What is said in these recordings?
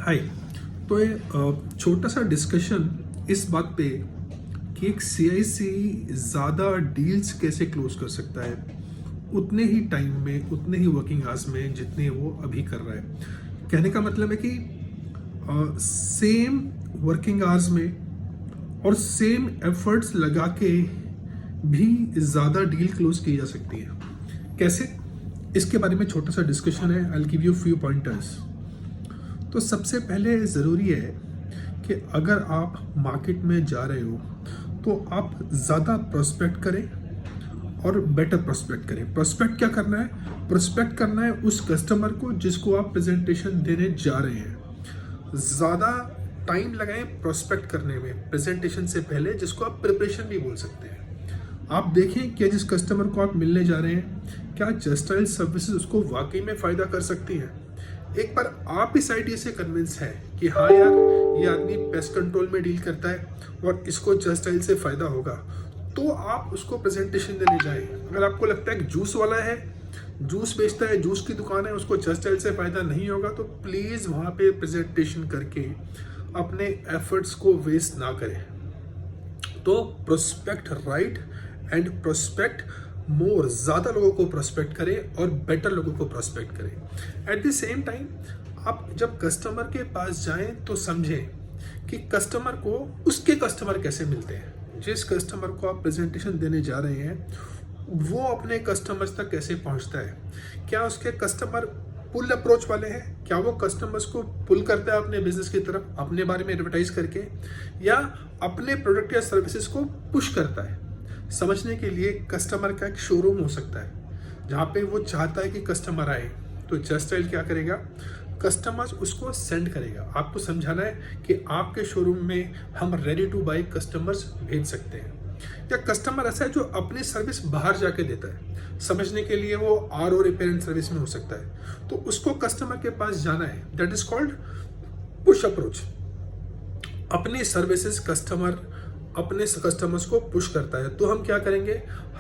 हाय। तो ये छोटा सा डिस्कशन इस बात पे कि एक सीआईसी ज़्यादा डील्स कैसे क्लोज कर सकता है उतने ही टाइम में, उतने ही वर्किंग आवर्स में जितने वो अभी कर रहा है। कहने का मतलब है कि सेम वर्किंग आवर्स में और सेम एफर्ट्स लगा के भी ज़्यादा डील क्लोज की जा सकती है। कैसे? इसके बारे में छोटा सा डिस्कशन है। I will give you few pointers. तो सबसे पहले ज़रूरी है कि अगर आप मार्केट में जा रहे हो तो आप ज़्यादा प्रोस्पेक्ट करें और बेटर प्रोस्पेक्ट करें। प्रोस्पेक्ट क्या करना है? प्रोस्पेक्ट करना है उस कस्टमर को जिसको आप प्रेजेंटेशन देने जा रहे हैं। ज़्यादा टाइम लगाएं प्रोस्पेक्ट करने में प्रेजेंटेशन से पहले, जिसको आप प्रिपरेशन भी बोल सकते हैं। आप देखें कि जिस कस्टमर को आप मिलने जा रहे हैं क्या जस्टाइल सर्विसेज उसको वाकई में फ़ायदा कर सकती हैं। एक बार आप इस आइडिया से कन्विंस है कि हाँ यार, ये आदमी पेस्ट कंट्रोल में डील करता है और इसको जस्टाइल से फ़ायदा होगा, तो आप उसको प्रेजेंटेशन देने जाएं। अगर आपको लगता है कि जूस वाला है, जूस बेचता है, जूस की दुकान है, उसको जस्टाइल से फ़ायदा नहीं होगा, तो प्लीज़ वहाँ पे प्रेजेंटेशन करके अपने एफर्ट्स को वेस्ट ना करें। तो प्रोस्पेक्ट राइट एंड प्रोस्पेक्ट मोर, ज़्यादा लोगों को प्रोस्पेक्ट करें और बेटर लोगों को प्रोस्पेक्ट करें। एट द सेम टाइम आप जब कस्टमर के पास जाएं तो समझें कि कस्टमर को उसके कस्टमर कैसे मिलते हैं। जिस कस्टमर को आप प्रेजेंटेशन देने जा रहे हैं वो अपने कस्टमर्स तक कैसे पहुंचता है। क्या उसके कस्टमर पुल अप्रोच वाले हैं? क्या वो कस्टमर्स को पुल करता है अपने बिजनेस की तरफ अपने बारे में एडवर्टाइज करके, या अपने प्रोडक्ट या सर्विसेज को पुश करता है? समझने के लिए कस्टमर का एक शोरूम हो सकता है जहाँ पे वो चाहता है कि कस्टमर आए, तो जस्टाइल क्या करेगा? कस्टमर्स उसको सेंड करेगा। आपको समझाना है कि आपके शोरूम में हम रेडी टू बाई कस्टमर्स भेज सकते हैं। या कस्टमर ऐसा है जो अपनी सर्विस बाहर जाके देता है, समझने के लिए वो R O repair and service में हो सकता है, तो उसको कस्टमर के पास जाना है। That is called push approach. अपनी सर्विसेज कस्टमर अपने कस्टमर्स को पुश करता है। तो हम क्या करेंगे?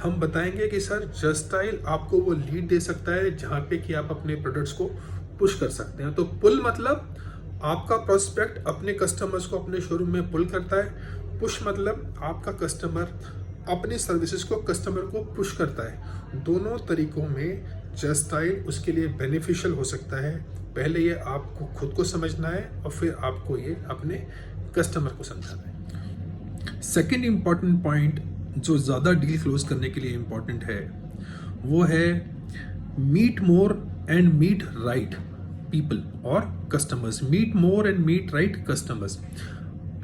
हम बताएंगे कि सर जस्टाइल आपको वो लीड दे सकता है जहाँ पे कि आप अपने प्रोडक्ट्स को पुश कर सकते हैं। तो पुल मतलब आपका प्रोस्पेक्ट अपने कस्टमर्स को अपने शोरूम में पुल करता है। पुश मतलब आपका कस्टमर अपनी सर्विसेज को कस्टमर को पुश करता है। दोनों तरीकों में जस्टाइल उसके लिए बेनिफिशियल हो सकता है। पहले ये आपको खुद को समझना है और फिर आपको ये अपने कस्टमर को समझाना है। सेकेंड इंपॉर्टेंट पॉइंट जो ज़्यादा डील क्लोज करने के लिए इंपॉर्टेंट है वो है meet more and meet right people और customers. Meet more and meet right customers.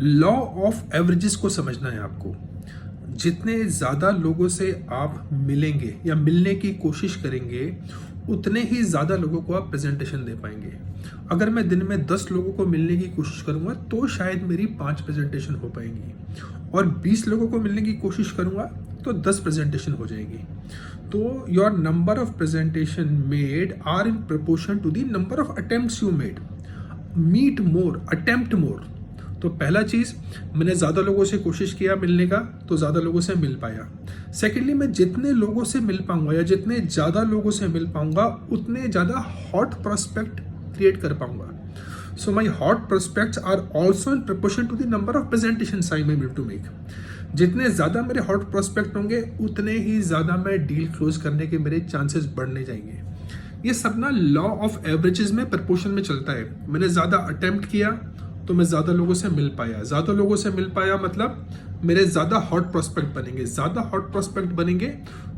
Law of averages को समझना है आपको। जितने ज़्यादा लोगों से आप मिलेंगे या मिलने की कोशिश करेंगे उतने ही ज़्यादा लोगों को आप प्रेजेंटेशन दे पाएंगे। अगर मैं दिन में 10 लोगों को मिलने की कोशिश करूंगा तो शायद मेरी 5 प्रेजेंटेशन हो पाएंगी, और 20 लोगों को मिलने की कोशिश करूंगा तो 10 प्रेजेंटेशन हो जाएगी। तो your number of presentation made are in proportion to the number of attempts you made. Meet more, attempt more. तो पहला चीज़, मैंने ज़्यादा लोगों से कोशिश किया मिलने का तो ज़्यादा लोगों से मिल पाया। सेकेंडली, मैं जितने लोगों से मिल पाऊंगा या जितने ज़्यादा लोगों से मिल पाऊंगा उतने ज़्यादा हॉट प्रोस्पेक्ट क्रिएट कर पाऊंगा। So my hot prospects are also in proportion to the number of presentation I am able to make. जितने ज़्यादा मेरे हॉट प्रोस्पेक्ट होंगे उतने ही ज़्यादा मैं डील क्लोज करने के मेरे चांसेस बढ़ने जाएंगे। ये सब ना लॉ ऑफ एवरेजेस में प्रपोर्शन में चलता है। मैंने ज़्यादा अटेम्प्ट किया तो मैं ज़्यादा लोगों से मिल पाया। ज़्यादा लोगों से मिल पाया मतलब मेरे ज़्यादा हॉट प्रोस्पेक्ट बनेंगे। ज़्यादा हॉट प्रोस्पेक्ट बनेंगे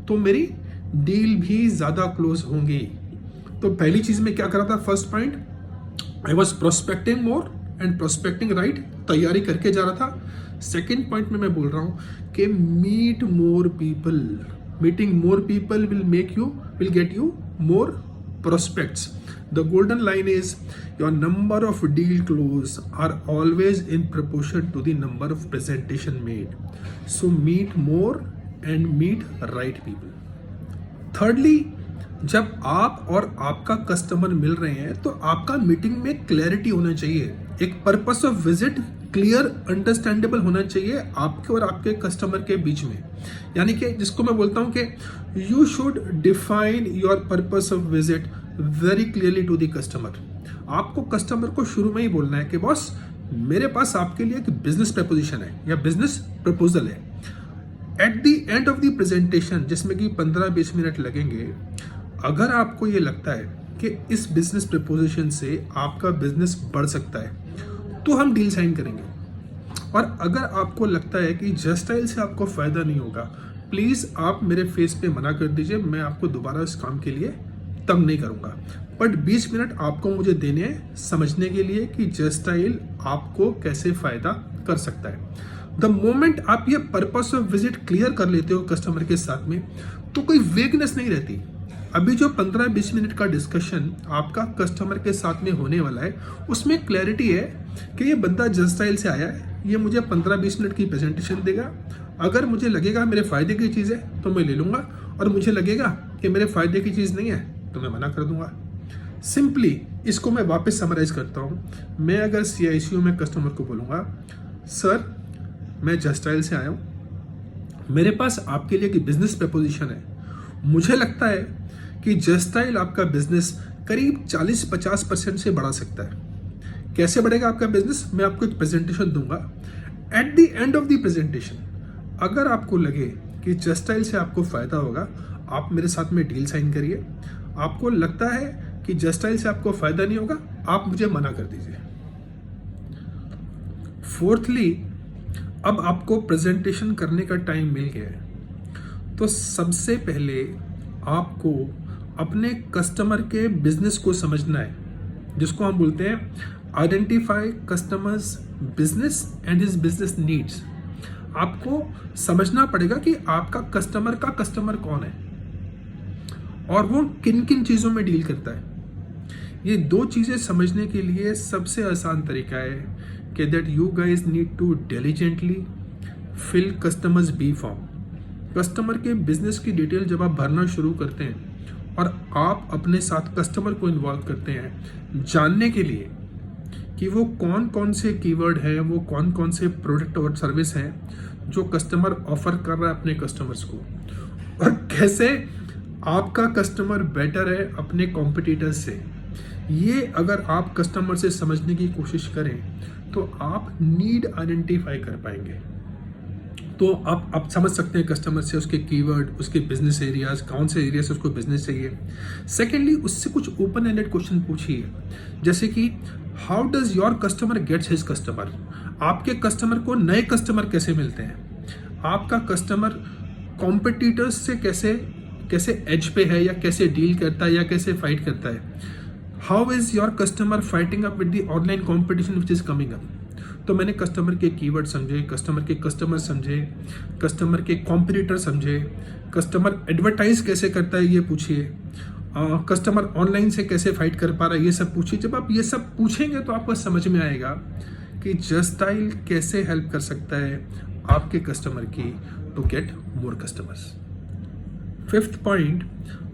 तो मेरी डील भी ज़्यादा क्लोज होंगी। तो पहली चीज़ में क्या कर रहा था? First point, I was prospecting more and prospecting right, तैयारी करके जा रहा था। सेकेंड पॉइंट में मैं बोल रहा हूँ कि meet more people. Meeting more people will get you more prospects. The golden line is your number of deal close are always in proportion to the number of presentation made. So meet more and meet right people. Thirdly, जब आप और आपका customer मिल रहे हैं तो आपका meeting में clarity होना चाहिए। एक purpose of visit clear understandable होना चाहिए आपके और आपके कस्टमर के बीच में। यानी कि जिसको मैं बोलता हूं कि you should define your purpose of visit very clearly to the customer. आपको कस्टमर को शुरू में ही बोलना है कि बॉस मेरे पास आपके लिए एक बिजनेस प्रपोजिशन है या बिजनेस प्रपोजल है। At the end of the presentation, जिसमें कि 15-20 मिनट लगेंगे, अगर आपको ये लगता है कि इस बिजनेस प्रपोजिशन से आपका बिजनेस बढ़ सकता है तो हम डील साइन करेंगे। और अगर आपको लगता है कि जस्टाइल से आपको फायदा नहीं होगा, प्लीज आप मेरे फेस पे मना कर दीजिए, मैं आपको दोबारा इस काम के लिए तंग नहीं करूंगा। बट 20 मिनट आपको मुझे देने हैं समझने के लिए कि जस्टाइल आपको कैसे फायदा कर सकता है। द मोमेंट आप ये पर्पस ऑफ विजिट क्लियर कर लेते हो कस्टमर के साथ में, तो कोई वेगनेस नहीं रहती। अभी जो 15-20 मिनट का डिस्कशन आपका कस्टमर के साथ में होने वाला है, उसमें क्लैरिटी है कि ये बंदा जस्टाइल से आया है, ये मुझे 15-20 मिनट की प्रेजेंटेशन देगा। अगर मुझे लगेगा मेरे फायदे की चीज़ है तो मैं ले लूँगा, और मुझे लगेगा कि मेरे फायदे की चीज़ नहीं है तो मैं मना कर दूंगा। सिंपली इसको मैं वापस समराइज करता हूँ। मैं अगर CICO में कस्टमर को बोलूँगा, सर मैं जस्टाइल से आया हूँ, मेरे पास आपके लिए एक बिजनेस प्रपोजिशन है, मुझे लगता है कि जस्टाइल आपका बिजनेस करीब 40-50% से बढ़ा सकता है। कैसे बढ़ेगा आपका बिजनेस, मैं आपको एक प्रेजेंटेशन दूंगा। At the end of the presentation अगर आपको लगे कि जस्टाइल से आपको फायदा होगा, आप मेरे साथ में डील साइन करिए। आपको लगता है कि जस्टाइल से आपको फायदा नहीं होगा, आप मुझे मना कर दीजिए। फोर्थली, अब आपको प्रेजेंटेशन करने का टाइम मिल गया है, तो सबसे पहले आपको अपने कस्टमर के बिजनेस को समझना है, जिसको हम बोलते हैं identify customers business and his business needs. आपको समझना पड़ेगा कि आपका कस्टमर कौन है और वो किन किन चीज़ों में डील करता है। ये 2 चीज़ें समझने के लिए सबसे आसान तरीका है कि that you guys need to diligently fill customers B form. Customer के बिजनेस की डिटेल जब आप भरना शुरू करते हैं और आप अपने साथ कस्टमर को इन्वॉल्व करते हैं जानने के लिए कि वो कौन कौन से कीवर्ड हैं, वो कौन कौन से प्रोडक्ट और सर्विस हैं जो कस्टमर ऑफर कर रहा है अपने कस्टमर्स को, और कैसे आपका कस्टमर बेटर है अपने कॉम्पिटिटर्स से। ये अगर आप कस्टमर से समझने की कोशिश करें तो आप नीड आइडेंटिफाई कर पाएंगे। तो आप समझ सकते हैं कस्टमर से उसके कीवर्ड, उसके बिजनेस एरियाज, कौन से एरिया से उसको बिजनेस चाहिए। सेकेंडली, उससे कुछ ओपन एंडेड क्वेश्चन पूछिए, जैसे कि how does your customer gets his customer. आपके कस्टमर को नए कस्टमर कैसे मिलते हैं, आपका कस्टमर कॉम्पिटिटर्स से कैसे एज पे है, या कैसे डील करता है, या कैसे फाइट करता है। How is your customer fighting up with the online competition which is coming up. तो मैंने कस्टमर के कीवर्ड समझे, कस्टमर समझे, कस्टमर के कॉम्पिटिटर समझे, कस्टमर एडवर्टाइज कैसे करता है ये पूछिए, कस्टमर ऑनलाइन से कैसे फाइट कर पा रहा है ये सब पूछिए। जब आप ये सब पूछेंगे तो आपको समझ में आएगा कि जस्टाइल कैसे हेल्प कर सकता है आपके कस्टमर की to get more customers. 5th point,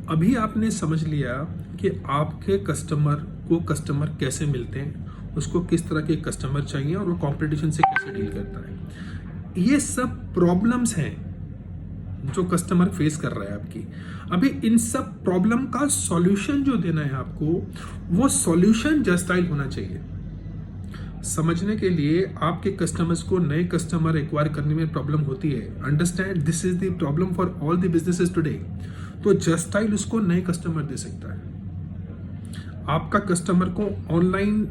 अभी आपने समझ लिया कि आपके कस्टमर कैसे मिलते हैं, उसको किस तरह के कस्टमर चाहिए और वो कंपटीशन से कैसे डील करता है। ये सब प्रॉब्लम्स हैं जो कस्टमर फेस कर रहा है आपकी। अभी इन सब प्रॉब्लम का सॉल्यूशन जो देना है आपको, वो सॉल्यूशन जस्टाइल होना चाहिए। समझने के लिए आपके कस्टमर्स को नए कस्टमर एक्वायर करने में प्रॉब्लम होती है। Understand this is the problem for all the businesses today. तो जस्टाइल उसको नए कस्टमर दे सकता है। आपका कस्टमर को ऑनलाइन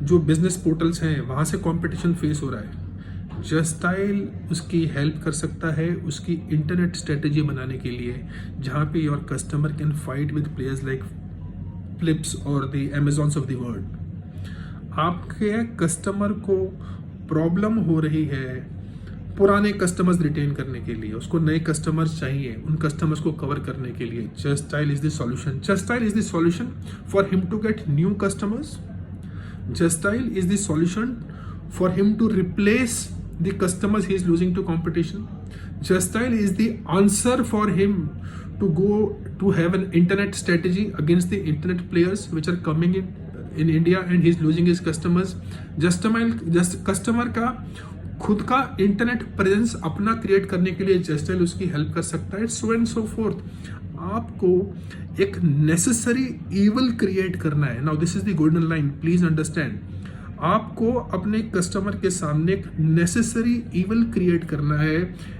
जो बिजनेस पोर्टल्स हैं वहां से कंपटीशन फेस हो रहा है, जस्टाइल उसकी हेल्प कर सकता है उसकी इंटरनेट स्ट्रेटेजी बनाने के लिए, जहां पे your customer can fight with players like flips और the Amazons of the world. आपके कस्टमर को प्रॉब्लम हो रही है पुराने कस्टमर्स रिटेन करने के लिए, उसको नए कस्टमर्स चाहिए, उन कस्टमर्स को कवर करने के लिए Justile is the solution. Justile is the solution for him to get new customers. Justile is the solution for him to replace the customers he is losing to competition. Justile is the answer for him to go to have an internet strategy against the internet players which are coming in India and he is losing his customers. Customer का खुद का internet presence अपना create करने के लिए जस्टाइल उसकी help कर सकता है, सो एंड सो फोर्थ। आपको एक नेसेसरी ईवल क्रिएट करना है। Now this is the golden line, please understand. आपको अपने कस्टमर के सामने एक नेसेसरी ईवल क्रिएट करना है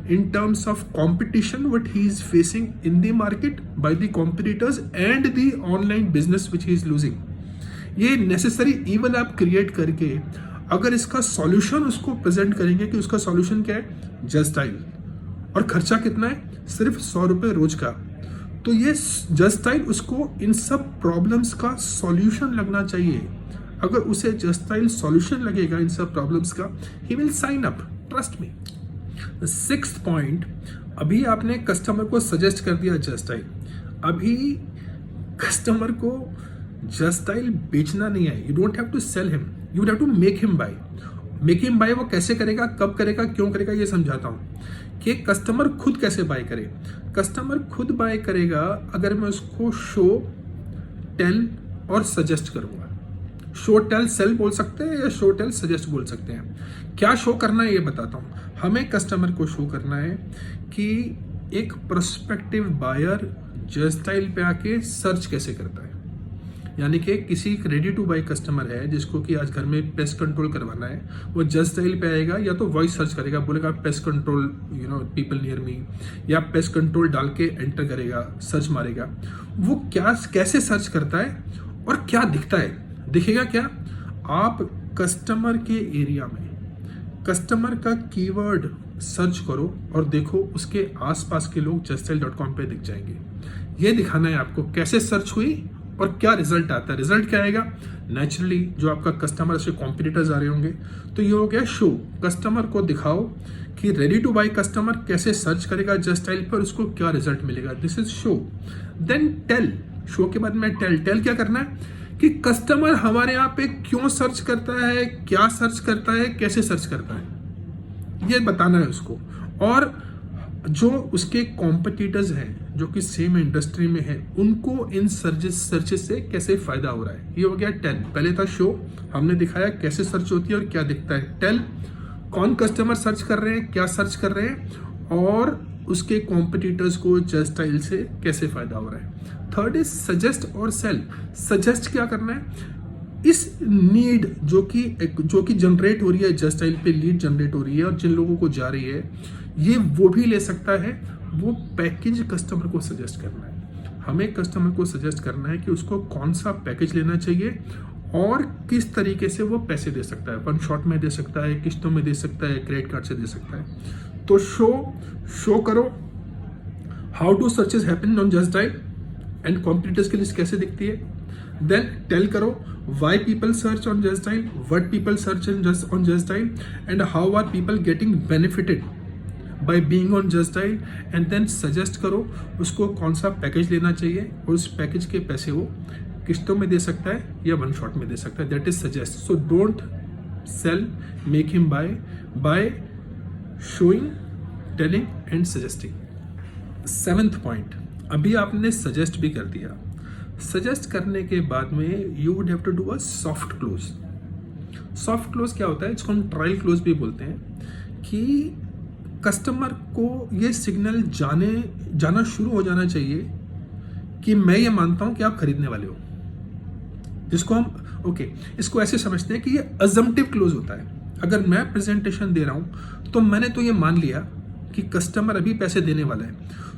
in terms of competition what he is facing in the market by the competitors and the online business which he is losing. ये necessary evil आप create करके अगर इसका सॉल्यूशन उसको प्रेजेंट करेंगे कि उसका सॉल्यूशन क्या है, जस्ट डायल, और खर्चा कितना है, सिर्फ 100 रुपये रोज का, तो ये जस्ट डायल उसको इन सब प्रॉब्लम्स का सॉल्यूशन लगना चाहिए। अगर उसे जस्ट डायल सॉल्यूशन लगेगा इन सब प्रॉब्लम्स का, he will sign up, trust me. Sixth point, अभी आपने कस्टमर को सजेस्ट कर दिया जस्ट डायल, अभी कस्टमर को जस्ट डायल बेचना नहीं है। You don't have to sell him, you have to make him buy. Make him buy वो कैसे करेगा, कब करेगा, क्यों करेगा, ये समझाता हूं कि कस्टमर खुद कैसे बाय करे। कस्टमर खुद बाय करेगा अगर मैं उसको शो, टेल और सजेस्ट करूंगा। शो टेल सेल बोल सकते हैं या शो टेल सजेस्ट बोल सकते हैं। क्या शो करना है ये बताता हूं। हमें कस्टमर को शो करना है कि एक प्रोस्पेक्टिव बायर जस्ट डायल पे आके सर्च कैसे करता है। यानी कि किसी रेडी टू बाई कस्टमर है जिसको कि आज घर में पेस्ट कंट्रोल करवाना है, वो जस्ट डायल पे आएगा या तो वॉइस सर्च करेगा, बोलेगा pest control people near me, या पेस्ट कंट्रोल डाल के एंटर करेगा, सर्च मारेगा। वो क्या कैसे सर्च करता है और क्या दिखता है, दिखेगा क्या, आप कस्टमर के एरिया में कस्टमर का कीवर्ड सर्च करो और देखो उसके आसपास के लोग justdial.com पे दिख जाएंगे। ये दिखाना है आपको कैसे सर्च हुई और क्या रिजल्ट आता है। रिजल्ट क्या आएगा, नेचुरली जो आपका कस्टमर से कॉम्पिटिटर्स आ रहे होंगे, तो ये हो गया शो। कस्टमर को दिखाओ कि रेडी टू बाई कस्टमर कैसे सर्च करेगा जस्ट डायल पर, उसको क्या रिजल्ट मिलेगा, this is show. Then tell, show के बाद में टेल। टेल क्या करना है कि कस्टमर हमारे यहाँ पे क्यों सर्च करता है, क्या सर्च करता है, कैसे सर्च करता है, ये बताना है उसको। और जो उसके कॉम्पिटिटर्स हैं जो कि सेम इंडस्ट्री में है, उनको इन सर्चेस से कैसे फायदा हो रहा है, ये हो गया टेल। पहले था शो, हमने दिखाया कैसे सर्च होती है और क्या दिखता है। टेल, कौन कस्टमर सर्च कर रहे हैं, क्या सर्च कर रहे हैं, और उसके कॉम्पिटिटर्स को जस्ट डायल से कैसे फायदा हो रहा है। थर्ड इज सजेस्ट और सेल। सजेस्ट क्या करना है, इस नीड जो कि जनरेट हो रही है जस्ट डायल पे, लीड जनरेट हो रही है और जिन लोगों को जा रही है, ये वो भी ले सकता है। वो पैकेज कस्टमर को सजेस्ट करना है। हमें कस्टमर को सजेस्ट करना है कि उसको कौन सा पैकेज लेना चाहिए और किस तरीके से वो पैसे दे सकता है। वन शॉट में दे सकता है, किस्तों में दे सकता है, क्रेडिट कार्ड से दे सकता है। तो शो करो how to searches happen on just dial and competitors की लिस्ट कैसे दिखती है। देन टेल करो why people search on just dial, what people search on just dial, and how are people getting benefited by being on just dial, and then suggest करो उसको कौन सा package लेना चाहिए और उस पैकेज के पैसे वो किस्तों में दे सकता है या वन शॉट में दे सकता है। That is suggest. So don't sell, make him by showing, telling and suggesting. Seventh point, अभी आपने सजेस्ट भी कर दिया। सजेस्ट करने के बाद में you would have to do a soft close. Soft close क्या होता है, इसको हम ट्रायल क्लोज भी बोलते हैं, कि कस्टमर को ये सिग्नल जाना शुरू हो जाना चाहिए कि मैं ये मानता हूं कि आप खरीदने वाले हो। जिसको हम इसको ऐसे समझते हैं कि ये अजम्पटिव क्लोज होता है। अगर मैं प्रेजेंटेशन दे रहा हूं तो मैंने तो ये मान लिया कि कस्टमर अभी पैसे देने वाला है,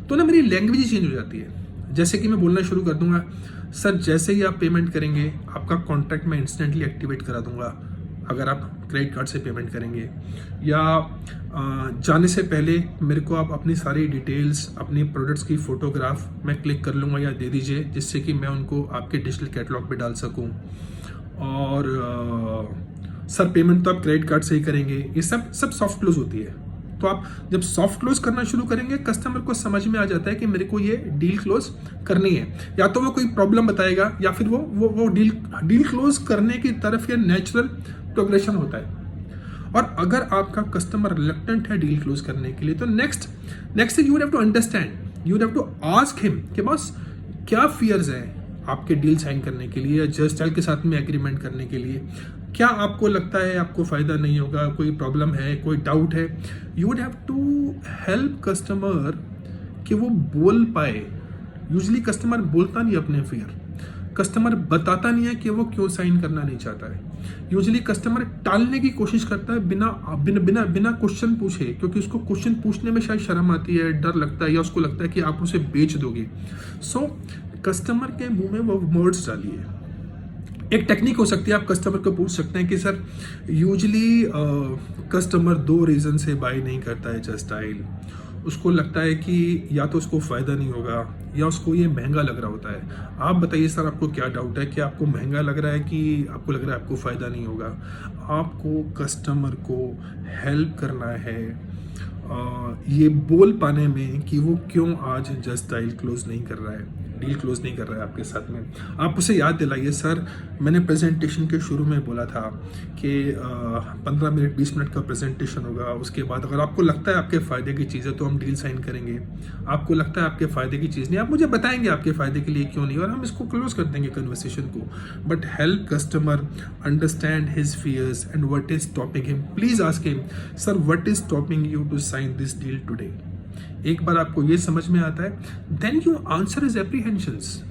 तो ना मेरी लैंग्वेज चेंज हो जाती है। जैसे कि मैं बोलना शुरू कर दूंगा, सर जैसे ही आप पेमेंट करेंगे आपका कॉन्ट्रैक्ट मैं इंस्टेंटली एक्टिवेट करा दूंगा अगर आप क्रेडिट कार्ड से पेमेंट करेंगे, या जाने से पहले मेरे को आप अपनी सारी डिटेल्स, अपनी प्रोडक्ट्स की फोटोग्राफ मैं क्लिक कर लूँगा या दे दीजिए, जिससे कि मैं उनको आपके डिजिटल कैटलॉग पे डाल सकूँ। और सर पेमेंट तो आप क्रेडिट कार्ड से ही करेंगे। ये सब सॉफ्ट क्लोज होती है। तो आप जब सॉफ्ट क्लोज करना शुरू करेंगे, कस्टमर को समझ में आ जाता है कि मेरे को ये डील क्लोज करनी है। या तो वो कोई प्रॉब्लम बताएगा या फिर वो डील क्लोज करने की तरफ ये नेचुरल प्रोग्रेशन होता है। और अगर आपका कस्टमर रिलक्टेंट है डील क्लोज करने के लिए, तो next you have to understand, you have to ask him कि बॉस क्या फियर्स हैं आपके डील साइन करने के लिए या जस्ट डायल के साथ में एग्रीमेंट करने के लिए। क्या आपको लगता है आपको फायदा नहीं होगा, कोई प्रॉब्लम है, कोई डाउट है। You would have to help customer कि वो बोल पाए यूजली कस्टमर बोलता नहीं अपने फियर, कस्टमर बताता नहीं है कि वो क्यों साइन करना नहीं चाहता है। यूजली कस्टमर टालने की कोशिश करता है बिना बिना बिना बिना क्वेश्चन पूछे, क्योंकि उसको क्वेश्चन पूछने में शायद शर्म आती है, डर लगता है, या उसको लगता है कि आप उसे बेच दोगे। सो कस्टमर के मुंह में वो वर्ड्स डालिए। एक टेक्निक हो सकती है, आप कस्टमर को पूछ सकते हैं कि सर यूजली कस्टमर 2 रीज़न से बाय नहीं करता है जस्ट डायल। उसको लगता है कि या तो उसको फ़ायदा नहीं होगा या उसको ये महंगा लग रहा होता है। आप बताइए सर, आपको क्या डाउट है कि आपको महंगा लग रहा है कि आपको लग रहा है आपको फ़ायदा नहीं होगा? आपको कस्टमर को हेल्प करना है ये बोल पाने में कि वो क्यों आज जस्ट डायल क्लोज नहीं कर रहा है, डील क्लोज नहीं कर रहा है आपके साथ में। आप उसे याद दिलाइए, सर मैंने प्रेजेंटेशन के शुरू में बोला था कि 15 मिनट 20 मिनट का प्रेजेंटेशन होगा, उसके बाद अगर आपको लगता है आपके फ़ायदे की चीज़ है तो हम डील साइन करेंगे। आपको लगता है आपके फ़ायदे की चीज़ नहीं, आप मुझे बताएंगे आपके फ़ायदे के लिए क्यों नहीं, और हम इसको क्लोज कर देंगे कन्वर्सेशन को। But help customer understand his fears and what is stopping him. Please ask him, sir what is stopping you to sign this deal today. एक बार आपको ये समझ में आता है, then you answer his apprehensions,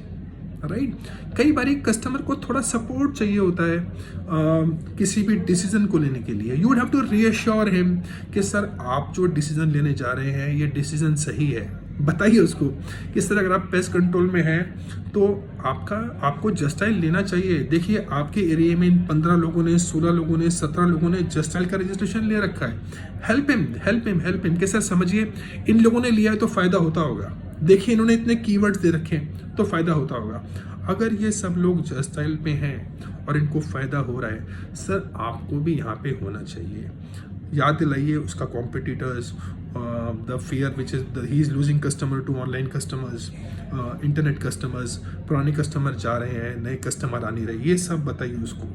right. कई बार कस्टमर को थोड़ा सपोर्ट चाहिए होता है किसी भी डिसीजन को लेने के लिए। You would have to reassure him कि सर आप जो डिसीजन लेने जा रहे हैं ये डिसीजन सही है। बताइए उसको कि सर अगर आप पेस्ट कंट्रोल में हैं तो आपको जस्ट डायल लेना चाहिए। देखिए आपके एरिया में इन 15 लोगों ने, 16 लोगों ने, 17 लोगों ने जस्ट डायल का रजिस्ट्रेशन ले रखा है। हेल्प हिम कि सर समझिए इन लोगों ने लिया है तो फायदा होता होगा, देखिए इन्होंने इतने कीवर्ड्स दे रखे हैं तो फायदा होता होगा। अगर ये सब लोग जस्ट डायल पे हैं और इनको फायदा हो रहा है, सर आपको भी यहाँ पे होना चाहिए। याद दिलाइए उसका competitors, the fear which is he is losing customer to online customers, internet customers, पुराने कस्टमर जा रहे हैं, नए कस्टमर आ नहीं रहे, ये सब बताइए उसको।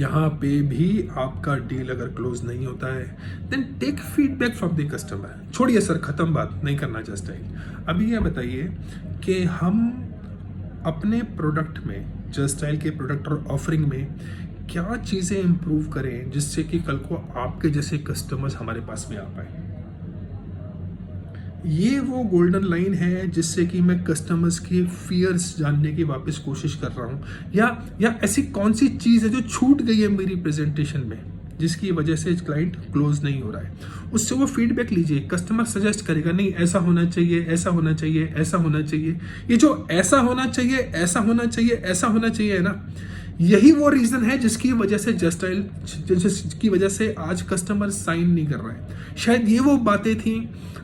यहाँ पे भी आपका डील अगर क्लोज नहीं होता है then take feedback from the customer. छोड़िए सर खत्म बात, नहीं करना जस्ट डायल। अभी ये बताइए कि हम अपने प्रोडक्ट में, जस्ट डायल के प्रोडक्ट और ऑफरिंग में क्या चीज़ें इंप्रूव करें जिससे कि कल को आपके जैसे कस्टमर्स हमारे पास में आ पाए। ये वो गोल्डन लाइन है जिससे कि मैं कस्टमर्स की फियर्स जानने की वापस कोशिश कर रहा हूँ, या ऐसी कौन सी चीज़ है जो छूट गई है मेरी प्रेजेंटेशन में जिसकी वजह से क्लाइंट क्लोज नहीं हो रहा है। उससे वो फीडबैक लीजिए। कस्टमर सजेस्ट करेगा नहीं ऐसा होना चाहिए, ऐसा होना चाहिए, ऐसा होना चाहिए। ये जो ऐसा होना चाहिए, ऐसा होना चाहिए, ऐसा होना चाहिए है ना, यही वो रीजन है जिसकी वजह से जस्ट डायल, जिसकी वजह से आज कस्टमर साइन नहीं कर रहा है। शायद ये वो बातें थी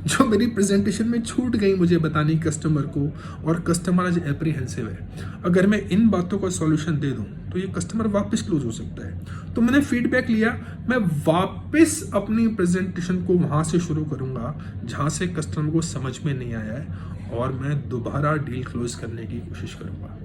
जो मेरी प्रेजेंटेशन में छूट गई मुझे बतानी कस्टमर को, और कस्टमर आज एप्रीहेंसिव है। अगर मैं इन बातों का सॉल्यूशन दे दूं तो ये कस्टमर वापस क्लोज हो सकता है। तो मैंने फीडबैक लिया, मैं वापस अपनी प्रेजेंटेशन को वहां से शुरू करूंगा जहां से कस्टमर को समझ में नहीं आया है, और मैं दोबारा डील क्लोज करने की कोशिश करूंगा।